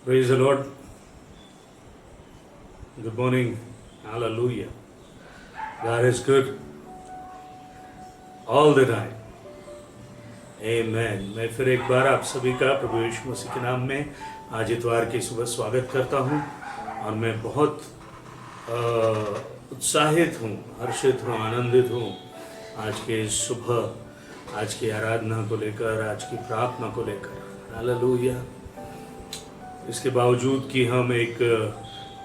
Praise the Lord. Good morning. Hallelujah. God is good all the time. Amen. मैं फिर एक बार आप सभी का प्रभु यीशु मसीह के नाम में आज इतवार की सुबह स्वागत करता हूं और मैं बहुत उत्साहित हूं, हर्षित हूं, आनंदित हूं आज के सुबह, आज की आराधना को लेकर, आज की प्रार्थना को लेकर। हालेलुया। इसके बावजूद कि हम एक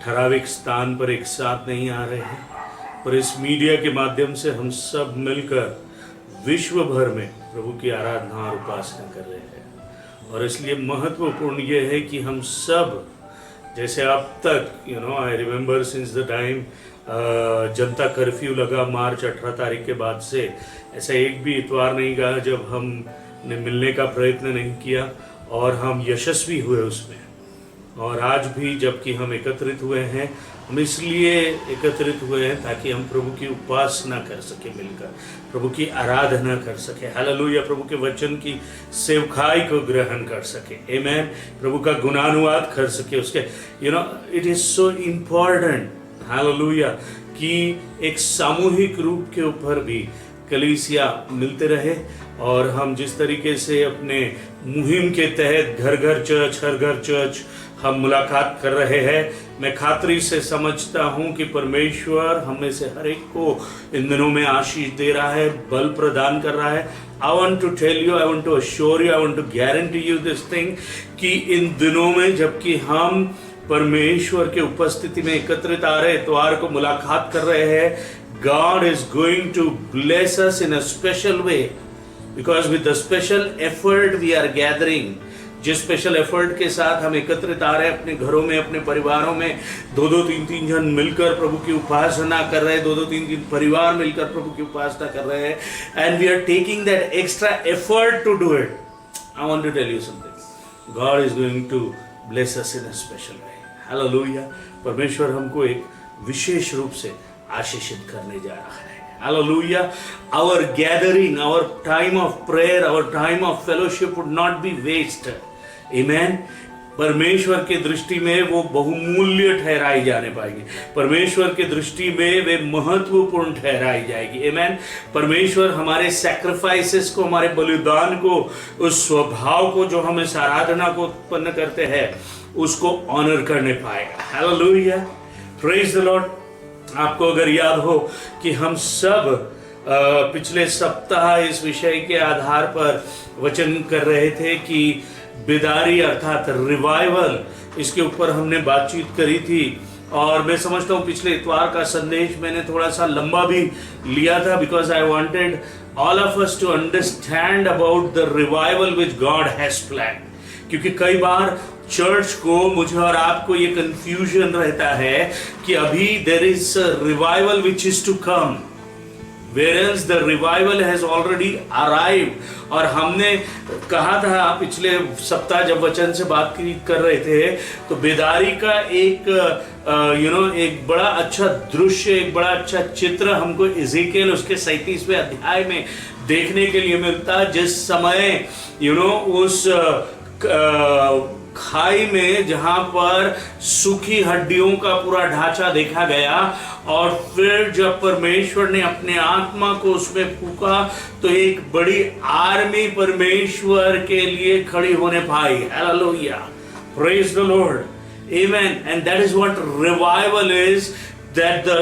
ठराविक स्थान पर एक साथ नहीं आ रहे हैं, पर इस मीडिया के माध्यम से हम सब मिलकर विश्व भर में प्रभु की आराधना और उपासना कर रहे हैं। और इसलिए महत्वपूर्ण ये है कि हम सब, जैसे अब तक I remember since the time Janata curfew लगा मार्च 18 तारीख के बाद से, ऐसा एक भी इतवार नहीं गया जब हमने मिलने का प्रयत्न नहीं किया और हम यशस्वी हुए उसमें। और आज भी जबकि हम एकत्रित हुए हैं, हम इसलिए एकत्रित हुए हैं ताकि हम प्रभु की उपासना कर सके, मिलकर प्रभु की आराधना कर सके। हालेलुया। प्रभु के वचन की सेवकाई को ग्रहण कर सके। आमेन। प्रभु का गुणानुवाद कर सके। उसके it is so important, hallelujah, कि एक सामूहिक रूप के ऊपर भी कलीसिया मिलते रहे। और हम जिस तरीके से अपने मुहिम के तहत घर घर चर्च, हर घर चर्च हम मुलाकात कर रहे हैं, मैं खातरी से समझता हूं कि परमेश्वर हमें से हर एक को इन दिनों में आशीष दे रहा है, बल प्रदान कर रहा है। I want to tell you, I want to assure you, I want to guarantee you this thing कि इन दिनों में जबकि हम परमेश्वर के उपस्थिति में एकत्रित आ रहे, इतवार को मुलाकात कर रहे हैं, God is going to bless us in a special way, because with the special effort we are gathering, जिस स्पेशल एफर्ट के साथ हम एकत्रित आ रहे हैं अपने घरों में, अपने परिवारों में, 2-2, 3-3 जन मिलकर प्रभु की उपासना कर रहे हैं, 2-2, 3-3 परिवार मिलकर प्रभु की उपासना कर रहे हैं, and we are taking that extra effort to do it. I want to tell you something, God is going to bless us in a special way. Hallelujah. परमेश्वर हमको एक विशेष रूप से आशीषित करने जा रहा है। Hallelujah. Our gathering, our time of prayer, our time of fellowship would not be wasted. Amen. परमेश्वर के दृष्टि में वो बहुमूल्य ठहराई जाने पाएगी। परमेश्वर के दृष्टि में वे महत्वपूर्ण ठहराई जाएगी। आमेन। परमेश्वर हमारे सैक्रिफाइसेस को, हमारे बलिदान को, उस स्वभाव को जो हम इस आराधना को उत्पन्न करते हैं, उसको ऑनर करने पाएगा। हालेलुया। Praise the Lord. आपको अगर याद हो कि हम सब पिछले सप्ताह इस विषय के आधार पर वचन कर रहे थे कि बेदारी अर्थात रिवाइवल, इसके ऊपर हमने बातचीत करी थी। और मैं समझता हूँ पिछले इतवार का संदेश मैंने थोड़ा सा लंबा भी लिया था, because I wanted all of us to understand about the revival which God has plan. क्योंकि कई बार चर्च को, मुझे और आपको ये कंफ्यूजन रहता है कि अभी there is revival which is to come, whereas the revival has already arrived। और हमने कहा था पिछले सप्ताह जब वचन से बात कर रहे थे, तो बेदारी का एक एक बड़ा अच्छा दृश्य, एक बड़ा अच्छा चित्र हमको इज़ेकियल उसके 37वें अध्याय में देखने के लिए मिलता, जिस समय उस खाई में जहां पर सूखी हड्डियों का पूरा ढांचा देखा गया, और फिर जब परमेश्वर ने अपने आत्मा को उसमें फूका तो एक बड़ी आर्मी परमेश्वर के लिए खड़ी होने पाई। Hallelujah. Praise the Lord. Amen. And that is what revival is, that the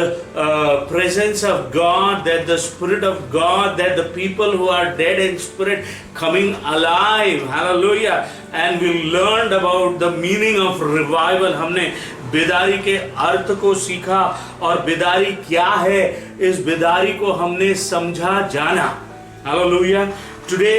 presence of God, that the Spirit of God, that the people who are dead in spirit coming alive. Hallelujah. And we learned about the meaning of revival. हमने बेदारी के अर्थ को सीखा और बेदारी क्या है, इस बेदारी को हमने समझा, जाना। Hallelujah. Today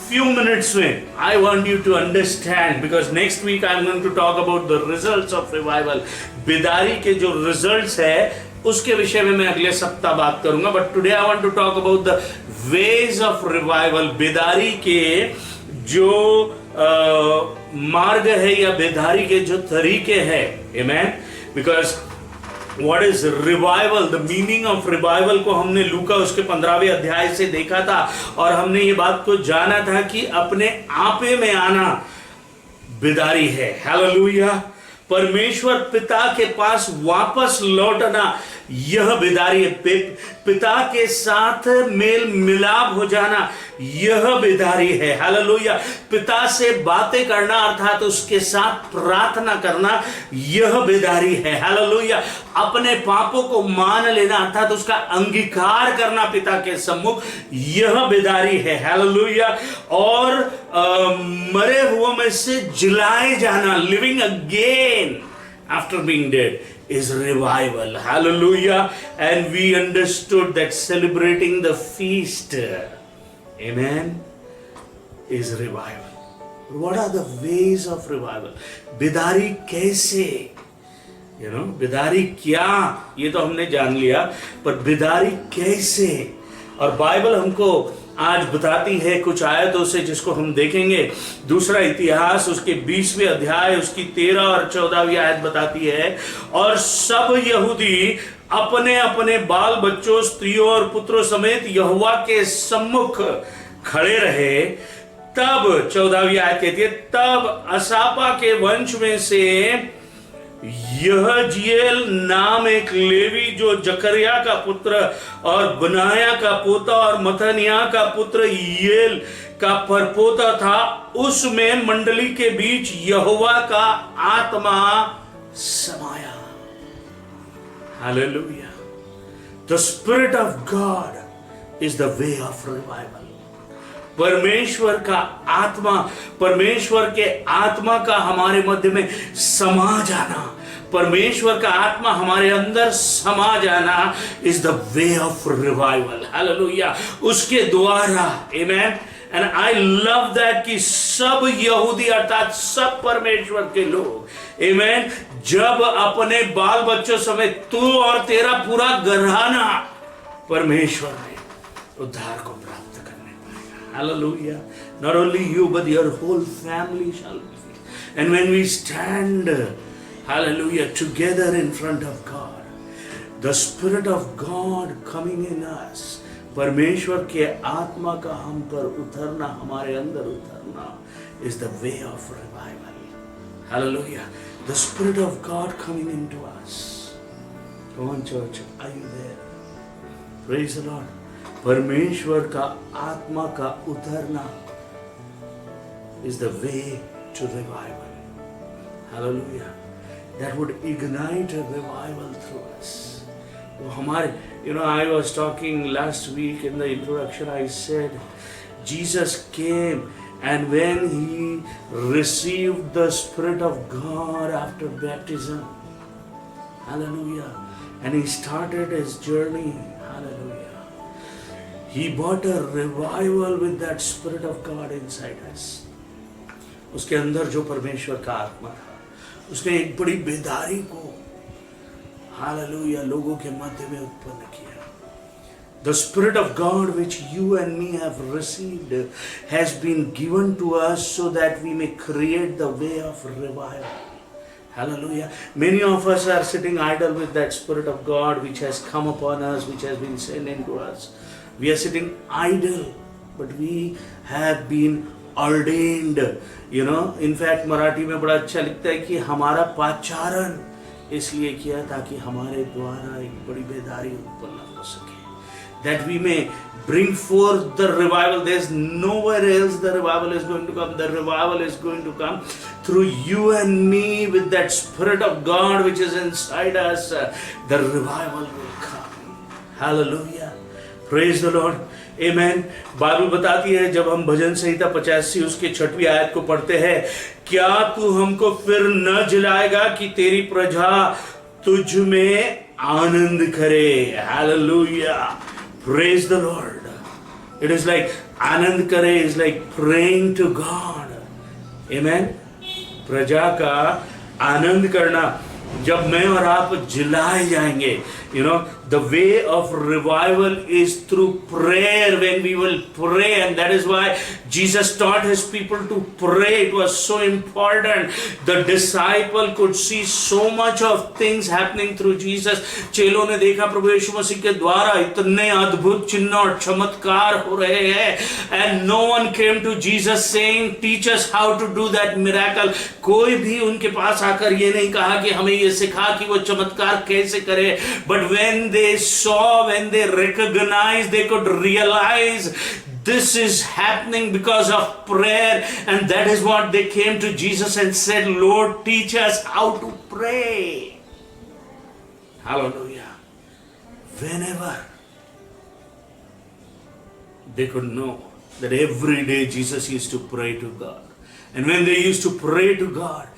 few minutes में I want you to understand, because next week I'm going to talk about the results of revival। बेदारी के जो रिजल्ट्स है उसके विषय में मैं अगले सप्ताह बात करूंगा, but today I want to talk about the ways of revival. बेदारी के जो मार्ग है या बेदारी के जो तरीके हैं। Amen. Because what is revival, the meaning of revival को हमने लूका उसके 15वें अध्याय से देखा था, और हमने ये बात को जाना था कि अपने आपे में आना, बेदारी है। हालेलुया। परमेश्वर पिता के पास वापस लौटना, यह बेदारी है। पिता के साथ मेल मिलाप हो जाना, यह बेदारी है। हालेलुया। पिता से बातें करना अर्थात उसके साथ प्रार्थना करना, यह बेदारी है। हालेलुया। अपने पापों को मान लेना अर्थात उसका अंगीकार करना पिता के सम्मुख, यह बेदारी है। हालेलुया। और मरे हुओं में से जिलाए जाना, living again after being dead, is revival. Hallelujah. And we understood that celebrating the feast, amen, is revival. What are the ways of revival? बेदारी कैसे, बेदारी क्या, ये तो हमने जान लिया, पर बेदारी कैसे? और बाइबल हमको आज बताती है कुछ आयतों से, जिसको हम देखेंगे। दूसरा इतिहास उसके 20वें अध्याय उसकी 13 और 14वीं आयत बताती है, और सब यहूदी अपने अपने बाल बच्चों, स्त्रियों और पुत्रों समेत यहोवा के सम्मुख खड़े रहे। तब 14वीं आयत कहती है, तब असापा के वंश में से यहजीएल नाम एक लेवी, जो जकरिया का पुत्र और बनाया का पोता और मथनिया का पुत्र येल का परपोता था, उसमें मंडली के बीच यहोवा का आत्मा समाया। Hallelujah. The Spirit of God is the way of revival. परमेश्वर का आत्मा, परमेश्वर के आत्मा का हमारे मध्य में समा जाना, परमेश्वर का आत्मा हमारे अंदर समा जाना is the way of revival. Hallelujah. उसके द्वारा, आमेन। एंड आई लव दैट कि सब यहूदी अर्थात सब परमेश्वर के लोग, आमेन, जब अपने बाल बच्चों समेत तू और तेरा पूरा घराना परमेश्वर में उद्धार को प्राप्त करने पाएगा। Hallelujah. Not only you but your whole family shall be free. And when we stand, hallelujah, together in front of God, the Spirit of God coming in us, परमेश्वर के आत्मा का हम पर उतरना, हमारे अंदर उतरना, is the way of revival. Hallelujah. The Spirit of God coming into us. Come on, church, are you there? Praise the Lord. परमेश्वर का आत्मा का उतरना is the way to revival. Hallelujah. That would ignite a revival through us. वो हमारे, I was talking last week in the introduction, I said, Jesus came and when he received the Spirit of God after baptism, hallelujah, and he started his journey, hallelujah, he brought a revival with that Spirit of God inside us. उसके अंदर जो परमेश्वर का आत्मा था, उसने एक बड़ी बेदारी को, हालेलुया, लोगों के मध्य में उत्पन्न किया। The Spirit of God which you and me have received has been given to us so that we may create the way of revival. Hallelujah. Many of us are sitting idle with that Spirit of God which has come upon us, which has been sent into us. We are sitting idle, but we have been ordained. In fact, Marathi में बड़ा अच्छा लिखता है कि हमारा पाचारण इसलिए किया ताकि हमारे द्वारा एक बड़ी बेदारी उत्पन्न हो सके, that we may bring forth the revival. There's nowhere else the revival is going to come. The revival is going to come through you and me with that Spirit of God which is inside us. The revival will come. Hallelujah. Praise the Lord. Amen. Bible बताती है, जब हम भजन संहिता 85 उसके 6वीं आयत को पढ़ते हैं, क्या तू हमको फिर न जिलाएगा कि तेरी प्रजा तुझ में आनंद करे। Hallelujah. Praise the Lord. It is like आनंद करे is like praying to God. Amen. प्रजा का आनंद करना, जब मैं और आप जिलाए जाएंगे, You know, the way of revival is through prayer, when we will pray, and that is why Jesus taught his people to pray. It was so important. The disciple could see so much of things happening through Jesus. चेलों ने देखा प्रभु यीशु मसीह के द्वारा इतने अद्भुत चिन्ह और चमत्कार हो रहे हैं, and no one came to Jesus saying, teach us how to do that miracle. कोई भी उनके पास आकर ये नहीं कहा कि हमें ये सिखा कि वो चमत्कार कैसे करे. But when they saw, when they recognized, they could realize this is happening because of prayer, and that is what they came to Jesus and said, Lord, teach us how to pray. Hallelujah. Whenever they could know that every day Jesus used to pray to God, and when they used to pray to God,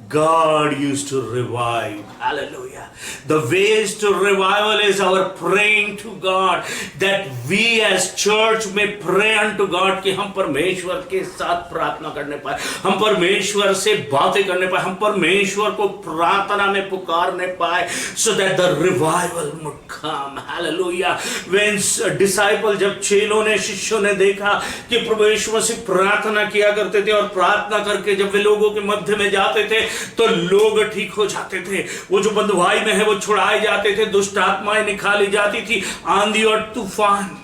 God used to revive. Hallelujah. The ways to revival is our praying to God, that we as church may pray unto God, कि हम परमेश्वर के साथ प्रार्थना करने पाए, हम परमेश्वर से बातें करने पाए, हम परमेश्वर को प्रार्थना में पुकारने पाए, so that the revival would come. Hallelujah. When disciple, जब चेलों ने, शिष्यों ने देखा कि प्रभु यीशु मसीह प्रार्थना किया करते थे, और प्रार्थना करके जब वे लोगों के मध्य में जाते थे तो लोग ठीक हो जाते थे, वो जो बंधुआई में है वो छुड़ाए जाते थे, दुष्ट आत्माएं निकाली जाती थी, आंधी और तूफान.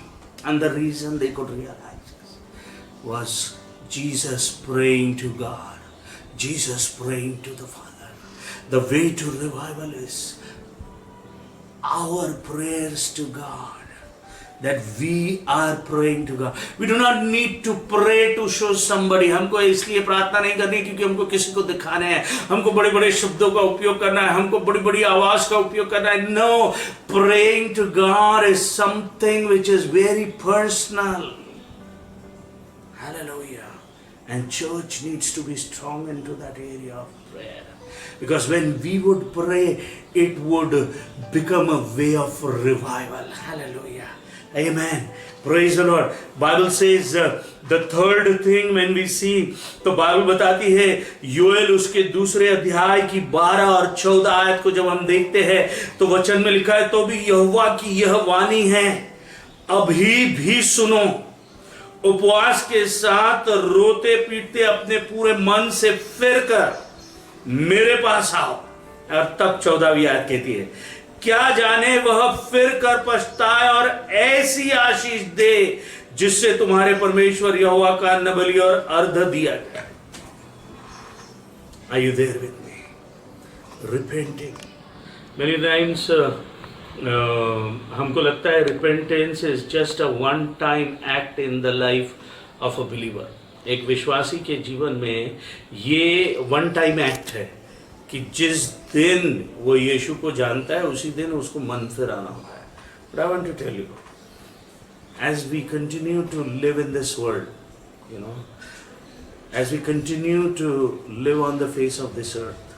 And the reason they could realize was Jesus praying to God, Jesus praying to the Father. The way to revival is our prayers to God, that we are praying to God. We do not need to pray to show somebody. हमको इसलिए प्रार्थना नहीं करनी क्योंकि हमको किसी को दिखाना है, हमको बड़े बड़े शब्दों का उपयोग करना है, हमको बड़ी बड़ी आवाज का उपयोग करना है. No, praying to God is something which is very personal. Hallelujah. And church needs to be strong into that area of prayer. Because when we would pray, it would become a way of revival. Hallelujah. Amen. Praise the Lord. Bible says the third thing when we see, तो Bible बताती है, योएल उसके दूसरे अध्याय की 12 और 14 आयत को जब हम देखते हैं तो वचन में लिखा है, तो भी यहोवा की यह वाणी है, अभी भी सुनो, उपवास के साथ रोते पीटते अपने पूरे मन से फिर कर मेरे पास आओ. और तब 14वीं आयत कहती है, क्या जाने वह फिर कर पछताए और ऐसी आशीष दे जिससे तुम्हारे परमेश्वर यहोवा का न बलि और अर्ध दिया गया. Are you there with me? Repenting. Many times हमको लगता है repentance is just a one time act in the life of a believer. एक विश्वासी के जीवन में ये वन टाइम एक्ट है कि जिस दिन वो यीशु को जानता है उसी दिन उसको मन फिराना होता है. But I want to tell you, as we continue to live in this world, you know, as we continue to live on the face of this earth,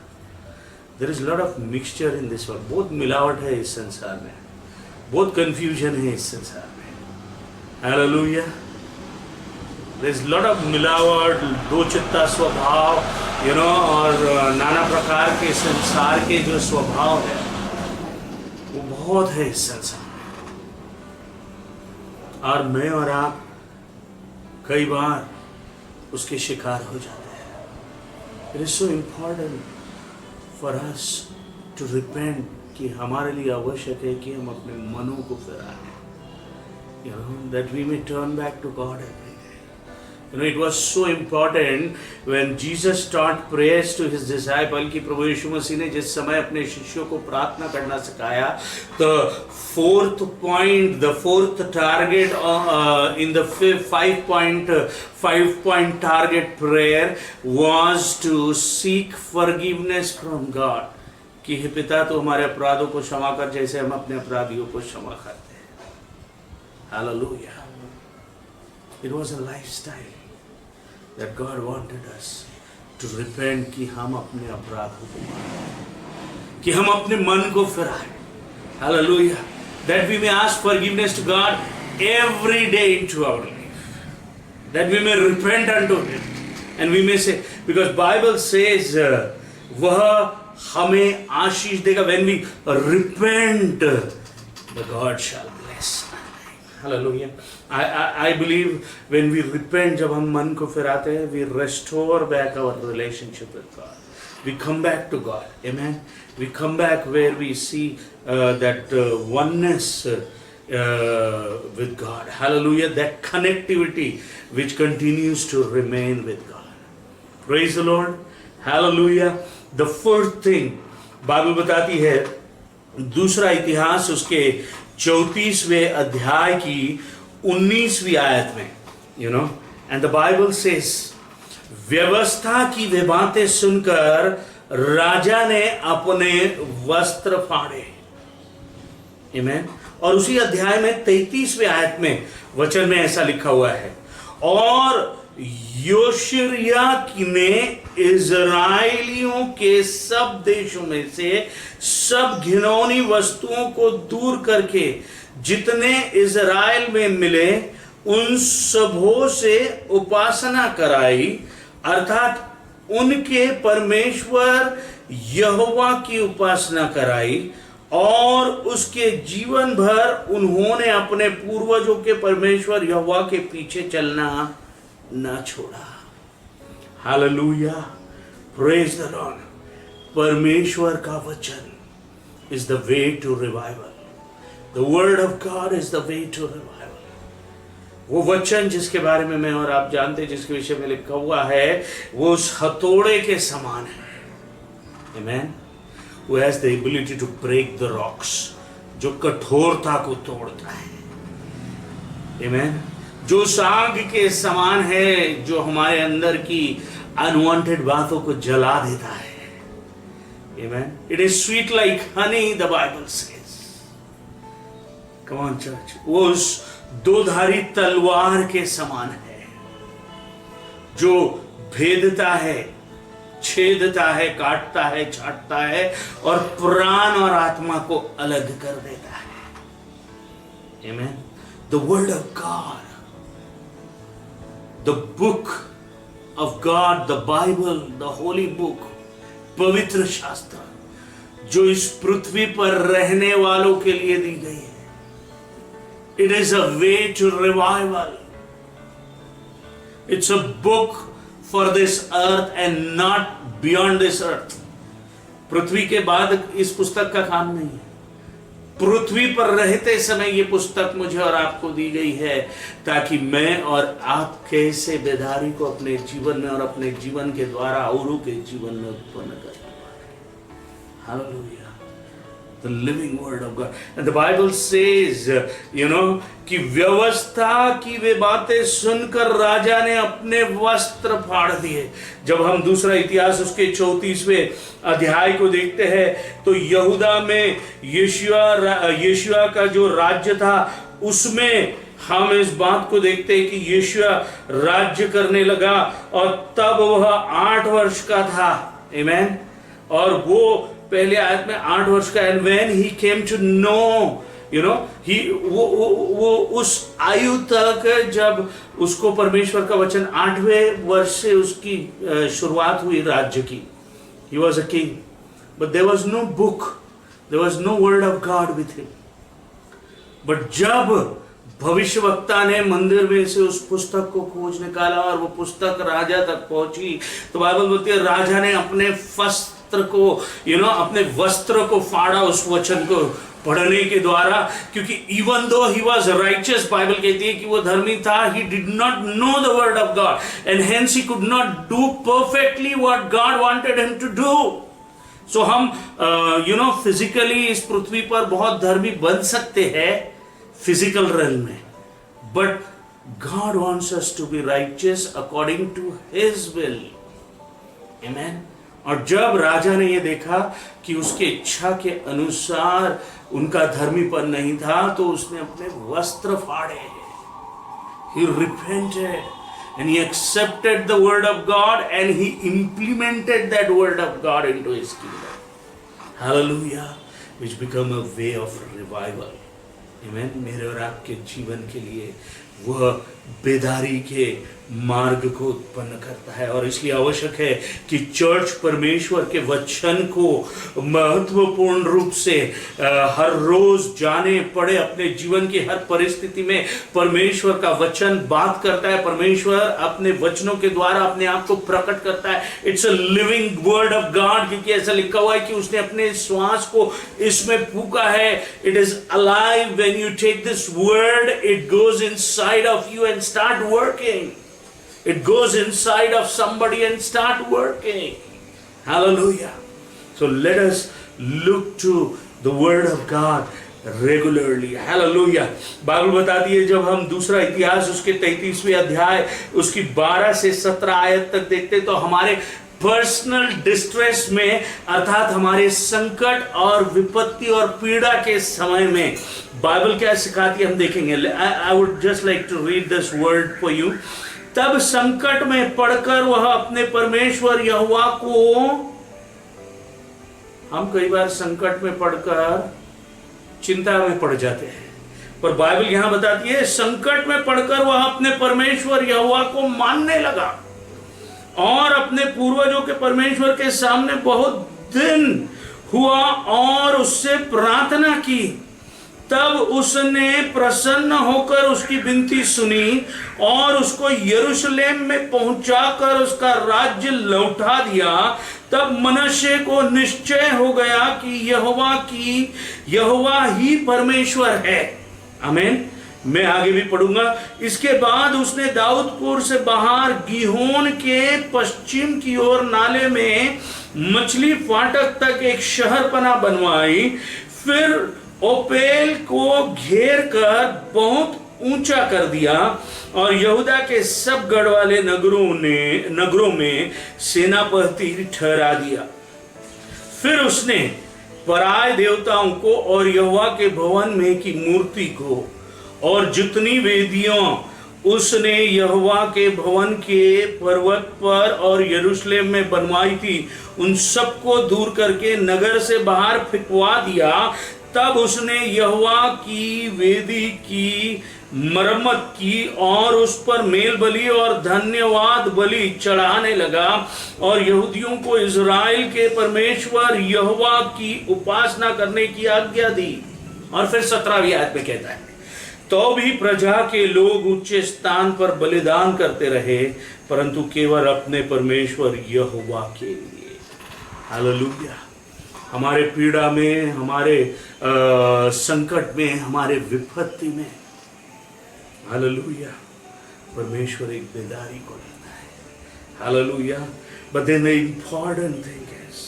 there is a lot of mixture in this world. बहुत मिलावट है इस संसार में, बहुत confusion है इस संसार में. Hallelujah. There is a lot of मिलावट, दो चित्ता स्वभाव, you know, और नाना प्रकार के संसार के जो स्वभाव है वो बहुत है इस संसार में. और मैं और आप कई बार उसके शिकार हो जाते हैं. It is so important for us to repent कि हमारे लिए आवश्यक है कि हम अपने मनों को फिराएं, you know, that we may turn back to God every day. You know, it was so important when Jesus taught prayers to his disciples कि प्रभु यीशु मसीह ने जिस समय अपने शिष्यों को प्रार्थना करना सिखाया, the fourth point, the fourth target in the 5-point target prayer was to seek forgiveness from God. कि हे पिता तो हमारे अपराधों को क्षमा कर जैसे हम अपने अपराधियों को क्षमा करते हैं. Hallelujah. It was a lifestyle that God wanted us to repent, कि हम अपने अपराधों को मानें, कि हम अपने मन को फिराएं. Hallelujah. That we may ask forgiveness to God every day into our life. That we may repent unto Him. And we may say, because Bible says, वह हमें आशीष देगा. When we repent, the God shall bless. Hallelujah. I believe when we repent, जब हम मन को फिराते हैं, we restore back our relationship with God. We come back to God. Amen. We come back where we see that oneness with God. Hallelujah. That connectivity which continues to remain with God. Praise the Lord. Hallelujah. The fourth thing, Bible बताती है, दूसरा इतिहास उसके 34वें अध्याय की 19वीं आयत में, you know, and the Bible says, व्यवस्था की वे बातें सुनकर राजा ने अपने वस्त्र फाड़े. Amen. और उसी अध्याय में 33वें आयत में वचन में ऐसा लिखा हुआ है, और योशिया ने इज़राइलियों के सब देशों में से सब घिनौनी वस्तुओं को दूर करके जितने इज़राइल में मिले उन सबों से उपासना कराई, अर्थात उनके परमेश्वर यहोवा की उपासना कराई, और उसके जीवन भर उन्होंने अपने पूर्वजों के परमेश्वर यहोवा के पीछे चलना न छोड़ा. हालेलुया. Praise the lord. परमेश्वर का वचन is the way to revival. The word of God is the way to revival. वो वचन जिसके बारे में मैं और आप जानते हैं, जिसके विषय में लिखा हुआ है, वो उस हथौड़े के समान है. आमेन. Who has the ability to break the rocks, जो कठोरता को तोड़ता है. Amen. जो आग के समान है, जो हमारे अंदर की अनवांटेड बातों को जला देता है. Amen. It is sweet like honey, the Bible says. Come on church. वो उस दोधारी तलवार के समान है, जो भेदता है, छेदता है, काटता है, छाटता है और प्राण और आत्मा को अलग कर देता है. Amen. The word of God, the book of God, the Bible, the holy book, पवित्र शास्त्र, जो इस पृथ्वी पर रहने वालों के लिए दी गई है. It is a way to revival. It's a book for this earth and not beyond this earth. पृथ्वी के बाद इस पुस्तक का काम नहीं है. पृथ्वी पर रहते समय ये पुस्तक मुझे और आपको दी गई है, ताकि मैं और आप कैसे बेदारी को अपने जीवन में और अपने जीवन के द्वारा औरों के जीवन में उत्पन्न कर पाए. Hallelujah. The living word of God. And the Bible says, you know, कि व्यवस्था की वे बातें सुनकर राजा ने अपने वस्त्र फाड़ दिए. जब हम दूसरा इतिहास उसके 34वें अध्याय को देखते हैं, तो यहूदा में यीशुआ का जो राज्य था, उसमें हम इस बात को देखते हैं कि यीशुआ राज्य करने लगा, और तब वह 8 वर्ष का था. आमेन. और वो पहले आयत में 8 वर्ष का. And when he came to know, you know, वो उस आयु तक जब उसको परमेश्वर का वचन 8वें वर्ष से उसकी शुरुआत हुई राज्य की. He was a king, but there was no book, there was no word of God with him. बट जब भविष्यवक्ता ने मंदिर में से उस पुस्तक को खोज निकाला और वो पुस्तक राजा तक पहुंची, तो बाइबल बोलती है राजा ने अपने वस्त्र को, यू नो, अपने वस्त्र को फाड़ा उस वचन को पढ़ने के द्वारा. क्योंकि even though he was righteous, Bible कहती है कि वो धर्मी था, he did not know the word of God and hence he could not do perfectly what God wanted him to do. So हम यू नो फिजिकली इस पृथ्वी पर बहुत धर्मी बन सकते हैं फिजिकल रेल्म में, but God wants us to be righteous according to his will. Amen. और जब राजा ने ये देखा कि उसके इच्छा के अनुसार उनका धर्मीपन नहीं था, तो उसने अपने वस्त्र फाड़े. He repented and he accepted the word of God and he implemented that word of God into his kingdom. Hallelujah, which become a way of revival. Amen. मेरे और आपके जीवन के लिए वह बेदारी के मार्ग को उत्पन्न करता है। और इसलिए आवश्यक है कि चर्च परमेश्वर के वचन को महत्वपूर्ण रूप से हर रोज जाने पड़े। अपने जीवन की हर परिस्थिति में परमेश्वर का वचन बात करता है, परमेश्वर अपने वचनों के द्वारा अपने आप को प्रकट करता है। It's a living word of God, क्योंकि ऐसा लिखा हुआ है कि उसने अपने श्वास को इसमें फूंका है। It is alive when you take this word, it goes inside of you and start working. It goes inside of somebody and start working. Hallelujah. So let us look to the word of God regularly. Hallelujah. Bible बताती है, जब हम दूसरा इतिहास उसके 33वें अध्याय उसकी 12 से 17 आयत तक देखते तो हमारे पर्सनल डिस्ट्रेस में, अर्थात हमारे संकट और विपत्ति और पीड़ा के समय में बाइबल क्या सिखाती है हम देखेंगे. I would just like to read this word for you. तब संकट में पड़कर वह अपने परमेश्वर यहोवा को, हम कई बार संकट में पड़कर चिंता में पड़ जाते हैं, पर बाइबल यहां बताती है संकट में पड़कर वह अपने परमेश्वर यहोवा को मानने लगा और अपने पूर्वजों के परमेश्वर के सामने बहुत दिन हुआ और उससे प्रार्थना की. तब उसने प्रसन्न होकर उसकी विनती सुनी और उसको यरूशलेम में पहुंचाकर उसका राज्य लौटा दिया. तब मनश्शे को निश्चय हो गया कि यहोवा ही परमेश्वर है. आमीन. मैं आगे भी पढ़ूंगा. इसके बाद उसने दाऊदपुर से बाहर गीहोन के पश्चिम की ओर नाले में मछली फाटक तक एक शहरपना बनवाई. फिर ओपेल को घेर कर बहुत ऊंचा कर दिया और यहूदा के सब गढ़ वाले नगरों में सेनापति ठहरा दिया. फिर उसने पराय देवताओं को और यहोवा के भवन में की मूर्ति को और जितनी वेदियां उसने यहोवा के भवन के पर्वत पर और यरूशलेम में बनवाई थी, उन सबको दूर करके नगर से बाहर फिकवा दिया. तब उसने यहोवा की वेदी की मरम्मत की और उस पर मेल बलि और धन्यवाद बलि चढ़ाने लगा और यहूदियों को इज़राइल के परमेश्वर यहोवा की उपासना करने की आज्ञा दी. और फिर 17वीं आयत में कहता है, तो भी प्रजा के लोग उच्च स्थान पर बलिदान करते रहे, परंतु केवल अपने परमेश्वर यहोवा के लिए. हालेलुया. हमारे पीड़ा में, हमारे संकट में, हमारे विपत्ति में, हालेलुया, परमेश्वर एक बेदारी को लेता है. Hallelujah. But then the important thing is,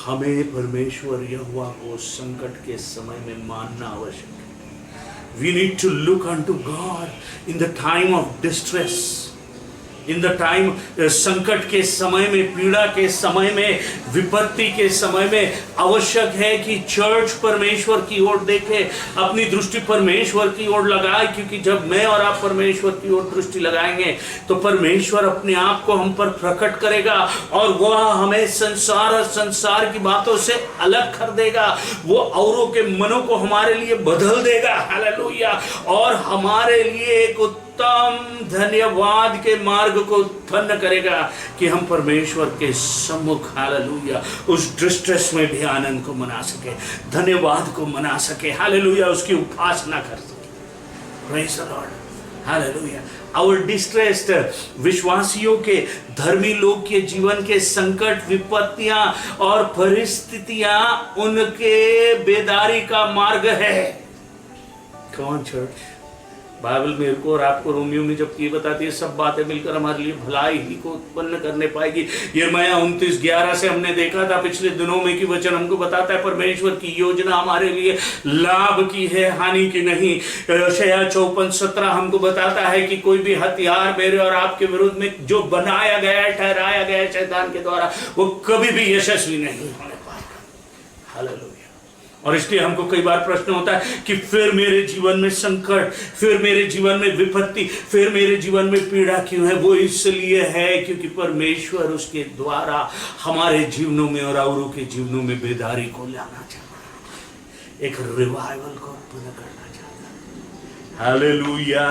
हमें परमेश्वर यहोवा को संकट के समय में मानना आवश्यक है. We need to look unto God in the time of distress. In the time, संकट के समय में, पीड़ा के समय में, विपत्ति के समय में आवश्यक है कि चर्च परमेश्वर की ओर देखे, अपनी दृष्टि परमेश्वर की ओर लगाए. क्योंकि जब मैं और आप परमेश्वर की ओर दृष्टि लगाएंगे तो परमेश्वर अपने आप को हम पर प्रकट करेगा और वह हमें संसार और संसार की बातों से अलग कर देगा. वो औरों के मनों को हमारे लिए बदल देगा. हालेलुया. और हमारे लिए एक उत्तम धन्यवाद के मार्ग को उत्पन्न करेगा कि हम परमेश्वर के सम्मुख, हालेलुया, उस डिस्ट्रेस में भी आनंद को मना सके, धन्यवाद को मना सके. हालेलुया. उसकी उपासना कर सके. Praise the Lord. हालेलुया. और डिस्ट्रेस्ड विश्वासियों के, धर्मी लोग के जीवन के संकट, विपत्तियां और परिस्थितियां उनके बेदारी का मार्ग है. कौन चर्च? बाइबल मेरे को और आपको रोमियो में जब ये बताती है, सब बातें मिलकर हमारे लिए भलाई ही को उत्पन्न करने पाएगी. यिर्मयाह 29:11 से हमने देखा था पिछले दिनों में कि वचन हमको बताता है परमेश्वर की योजना हमारे लिए लाभ की है, हानि की नहीं. यशायाह 54:17 हमको बताता है कि कोई भी हथियार मेरे और आपके विरुद्ध में जो बनाया गया है, ठहराया गया है शैतान के द्वारा, वो कभी भी यशस्वी नहीं होने पाएगा. हालेलुया. और इसलिए हमको कई बार प्रश्न होता है कि फिर मेरे जीवन में संकट, फिर मेरे जीवन में विपत्ति, फिर मेरे जीवन में पीड़ा क्यों है? वो इसलिए है क्योंकि परमेश्वर उसके द्वारा हमारे जीवनों में और औरों के जीवनों में बेदारी को लाना चाहता है, एक रिवाइवल को उत्पन्न करना चाहता है. Hallelujah.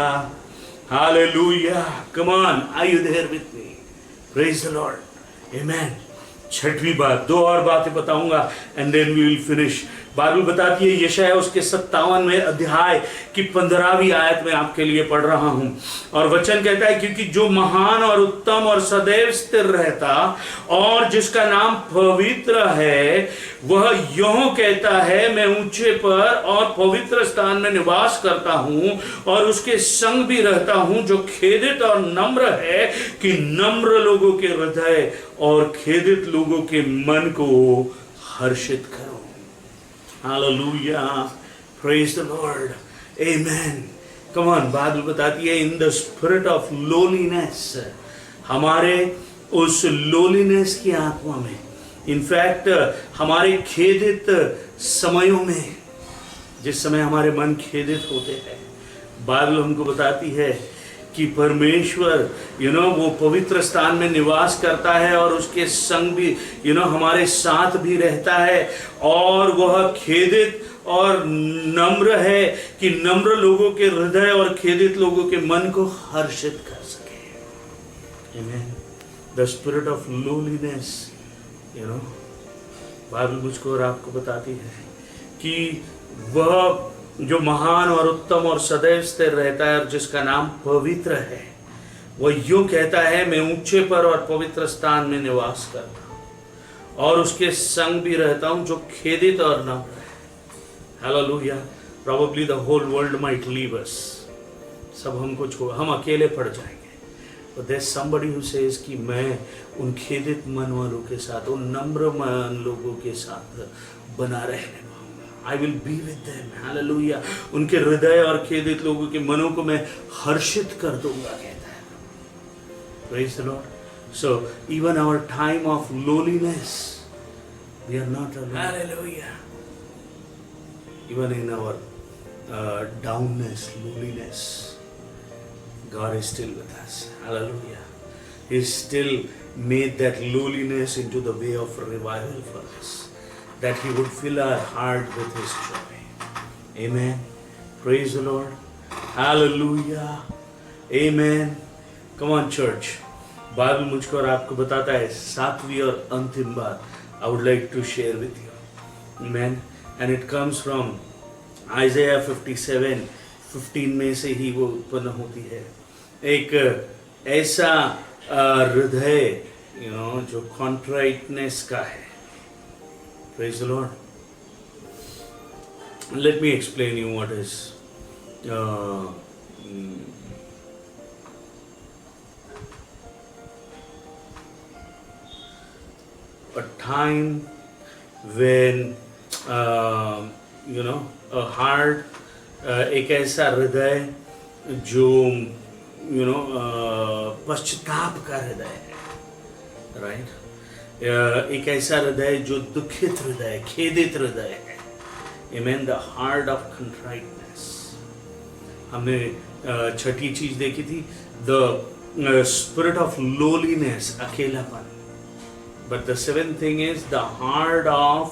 Hallelujah. Come on, are you there with me? Praise the Lord. Amen. छठवीं बात, दो और बातें बताऊंगा and then we will finish. Bible बताती है यशायाह उसके 57वें अध्याय की 15वीं आयत में आपके लिए पढ़ रहा हूं, और वचन कहता है क्योंकि जो महान और उत्तम और सदैव स्थिर रहता और जिसका नाम पवित्र है, वह यूं कहता है, मैं ऊंचे पर और पवित्र स्थान में निवास करता हूं और उसके संग भी रहता हूं, जो खेदित और नम्र है, कि नम्र लोगों के हृदय और खेदित लोगों के मन को हर्षित करो। Hallelujah. Praise the Lord. Amen. Come on, Bible बताती है in the spirit of lowliness, हमारे उस lowliness की आत्मा में, इनफैक्ट हमारे खेदित समयों में, जिस समय हमारे मन खेदित होते हैं, बाइबल हमको बताती है कि परमेश्वर वो पवित्र स्थान में निवास करता है और उसके संग भी हमारे साथ भी रहता है, और वह खेदित और नम्र है कि नम्र लोगों के हृदय और खेदित लोगों के मन को हर्षित कर सके। Amen. The spirit of lowliness, Bible मुझको और आपको बताती है कि वह जो महान और उत्तम और सदैव स्थिर रहता है और जिसका नाम पवित्र है, वह यूं कहता है, मैं ऊंचे पर और पवित्र स्थान में निवास करता हूं और उसके संग भी रहता हूं, जो खेदित और नम्र है। Hallelujah. Probably the whole world might leave us, सब हमको छोड़, हम अकेले पड़ जाएंगे, but there's somebody who says कि मैं उन खेदित मन वालों के साथ, उन नम्र मन लोगों के साथ बना रहने, I will be with them. Hallelujah. उनके हृदय और खेदित लोगों के मनों को मैं हर्षित कर दूंगा, कहता है। Praise the Lord. So even our time of lowliness, we are not alone. Hallelujah. Even in our downness, lowliness, God is still with us. Hallelujah. He still made that lowliness into the way of revival for us, that He would fill our heart with His joy. Amen. Praise the Lord. Hallelujah. Amen. Come on church. Bible मुझको और आपको बताता है, सातवीं और अंतिम बात I would like to share with you. Amen. And it comes from Isaiah 57:15 में से ही वो उत्पन्न होती है। एक ऐसा हृदय जो कॉन्ट्राइटनेस का है। Praise the Lord. Let me explain you what is a time when a heart, एक ऐसा हृदय जो पश्चाताप का हृदय है, राइट? एक ऐसा हृदय जो दुखित हृदय, खेदित हृदय है। Amen. The heart of contriteness. हमने छठी चीज देखी थी, the spirit of lowliness, अकेलापन। But the seventh thing is the heart of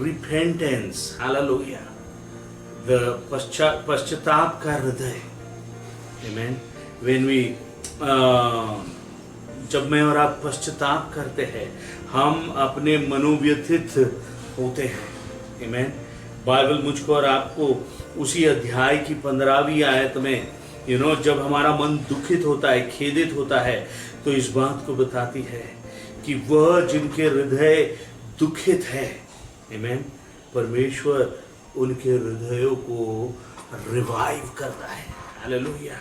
repentance. Hallelujah. The पश्चाताप का हृदय। Amen. When we जब मैं और आप पश्चाताप करते हैं, हम अपने मनोव्यथित होते हैं। आमीन। बाइबल मुझको और आपको उसी अध्याय की 15वीं आयत में जब हमारा मन दुखित होता है, खेदित होता है, तो इस बात को बताती है कि वह जिनके हृदय दुखित है, आमीन, परमेश्वर उनके हृदयों को रिवाइव करता है। हालेलुया।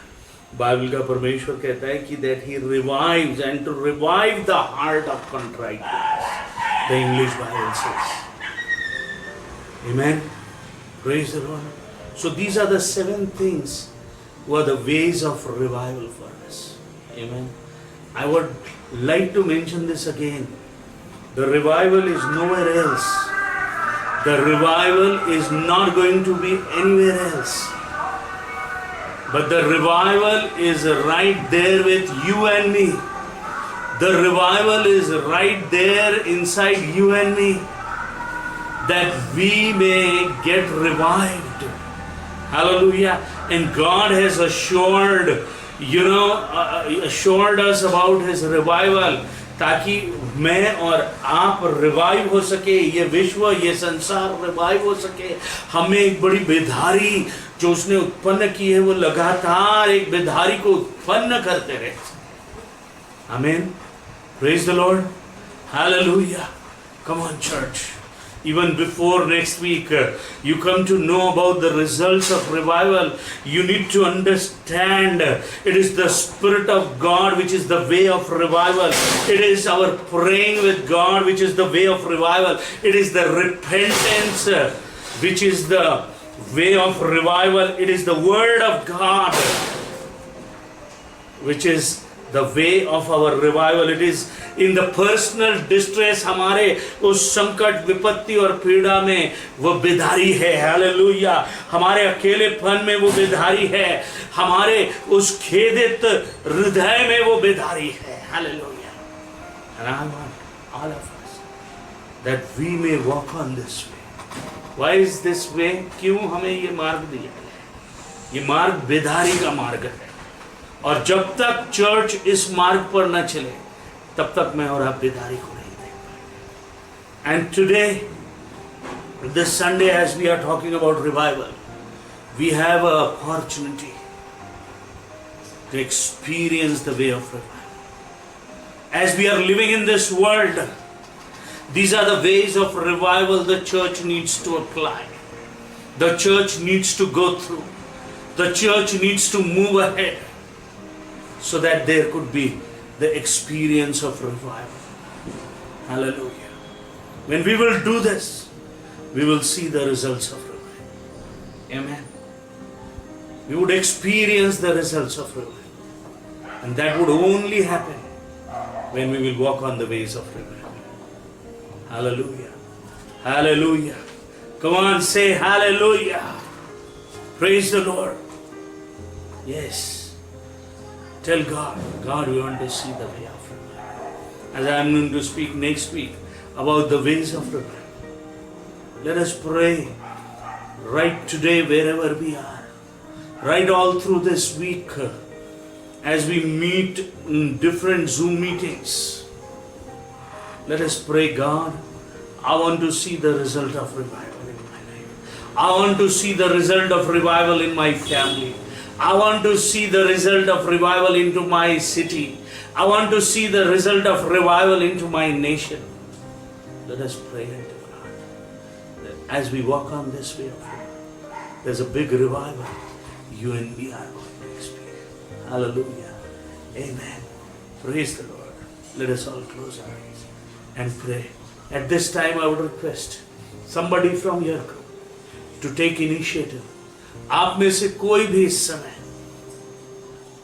बाइबल का परमेश्वर कहता है कि that he revives, and to revive the heart of contriteness, the English Bible says. Amen. Praise the Lord. So these are the 7 things who are the ways of revival for us. Amen. I would like to mention this again. The revival is nowhere else. The revival is not going to be anywhere else. But the revival is right there with you and me. The revival is right there inside you and me, that we may get revived. Hallelujah. And God has assured, assured us about His revival, ताकि मैं और आप revive हो सके, ये विश्व, ये संसार रिवाइव हो सके। हमें एक बड़ी बेधारी जो उसने उत्पन्न की है, वो लगातार एक बेधारी को उत्पन्न करते रहे। आमीन। Praise the Lord. Hallelujah. Come on church, even before next week you come to know about the results of revival, you need to understand it is the Spirit of God which is the way of revival. It is our praying with God which is the way of revival. It is the repentance which is the way of revival. It is the Word of God which is the way of our revival. It is in the personal distress, हमारे उस संकट, विपत्ति और पीड़ा में वो बेदारी है। Hallelujah. हमारे अकेलेपन में वो बेदारी है, हमारे उस खेदित हृदय में वो बेदारी है। Hallelujah. And I want all of us that we may walk on this way. Why is this way? क्यों हमें ये मार्ग दिया है? ये मार्ग बेदारी का मार्ग है, और जब तक चर्च इस मार्ग पर न चले तब तक मैं और आप बेदारी को नहीं देख पाएंगे। And today, this Sunday, as we are talking about revival, we have an opportunity to experience the way of revival. As we are living in this world, these are the ways of revival the church needs to apply. The church needs to go through. The church needs to move ahead, so that there could be the experience of revival. Hallelujah. When we will do this, we will see the results of revival. Amen. We would experience the results of revival. And that would only happen when we will walk on the ways of revival. Hallelujah. Hallelujah. Come on, say hallelujah. Praise the Lord. Yes. Tell God, God, we want to see the way of revival. As I am going to speak next week about the ways of revival, let us pray right today wherever we are, right all through this week, as we meet in different Zoom meetings. Let us pray, God, I want to see the result of revival in my life. I want to see the result of revival in my family. I want to see the result of revival into my city. I want to see the result of revival into my nation. Let us pray unto God that as we walk on this way of revival, there's a big revival you and me are going to experience. Hallelujah. Amen. Praise the Lord. Let us all close our eyes and pray. At this time, I would request somebody from your group to take initiative. आप में से कोई भी इस समय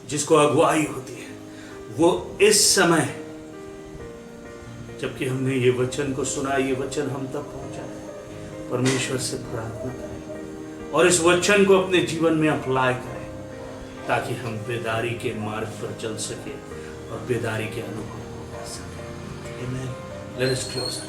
जिसको अगुवाई होती है, वो इस समय, जबकि हमने ये वचन को सुना, ये वचन हम तक पहुंचाए, परमेश्वर से प्रार्थना करें और इस वचन को अपने जीवन में अप्लाई करें, ताकि हम बेदारी के मार्ग पर चल सके और बेदारी के अनुभव कर सके। Amen. Let us close.